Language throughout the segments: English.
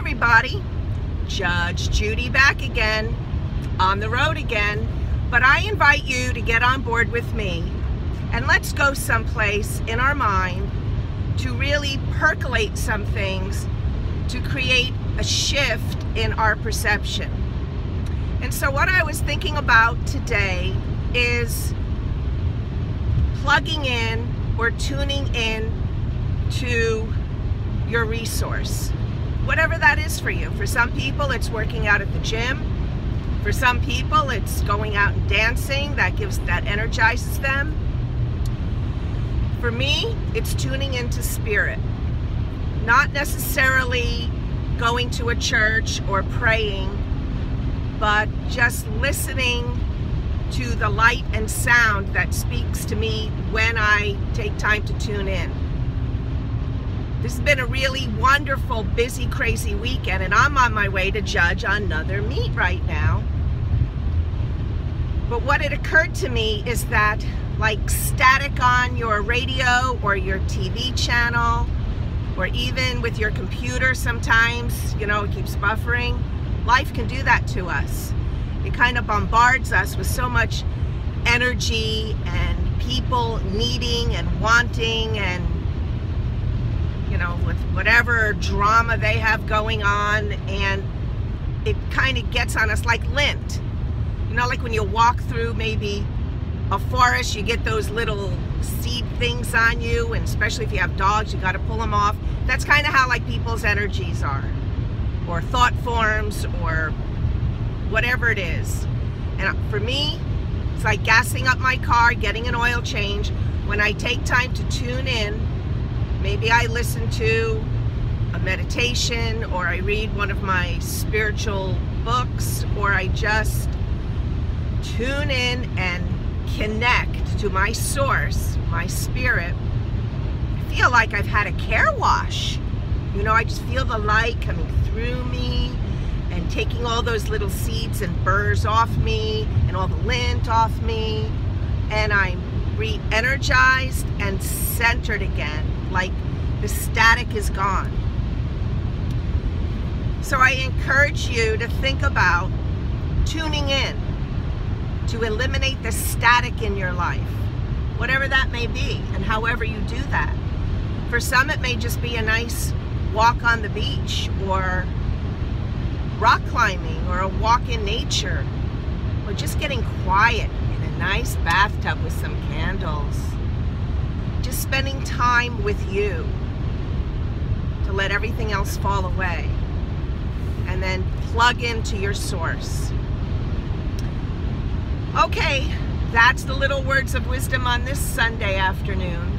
everybody, Judge Judy back again, on the road again, but I invite you to get on board with me and let's go someplace in our mind to really percolate some things to create a shift in our perception. And so what I was thinking about today is plugging in or tuning in to your resource, whatever that is for you. For some people, it's working out at the gym. For some people, it's going out and dancing. That energizes them. For me, it's tuning into spirit. Not necessarily going to a church or praying, but just listening to the light and sound that speaks to me when I take time to tune in. This has been a really wonderful, busy, crazy weekend, and I'm on my way to judge another meet right now. But what had occurred to me is that, like static on your radio or your TV channel, or even with your computer sometimes, you know, it keeps buffering. Life can do that to us. It kind of bombards us with so much energy and people needing and wanting and, you know, with whatever drama they have going on, and it kind of gets on us like lint. You know, like when you walk through maybe a forest, you get those little seed things on you, and especially if you have dogs, you got to pull them off. That's kind of how like people's energies are, or thought forms, or whatever it is. And for me, it's like gassing up my car, getting an oil change. When I take time to tune in, maybe I listen to a meditation, or I read one of my spiritual books, or I just tune in and connect to my source, my spirit. I feel like I've had a care wash. You know, I just feel the light coming through me and taking all those little seeds and burrs off me and all the lint off me, and I'm re-energized and centered again, like the static is gone. So I encourage you to think about tuning in to eliminate the static in your life, whatever that may be, and however you do that. For some, it may just be a nice walk on the beach, or rock climbing, or a walk in nature, or just getting quiet in a nice bathtub with some candles. Just spending time with you to let everything else fall away, and then plug into your source. Okay, that's the little words of wisdom on this Sunday afternoon.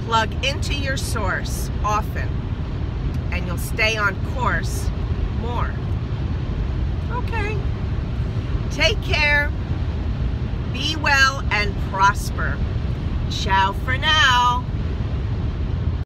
Plug into your source often, and you'll stay on course more. Okay, take care, be well, and prosper. Ciao for now.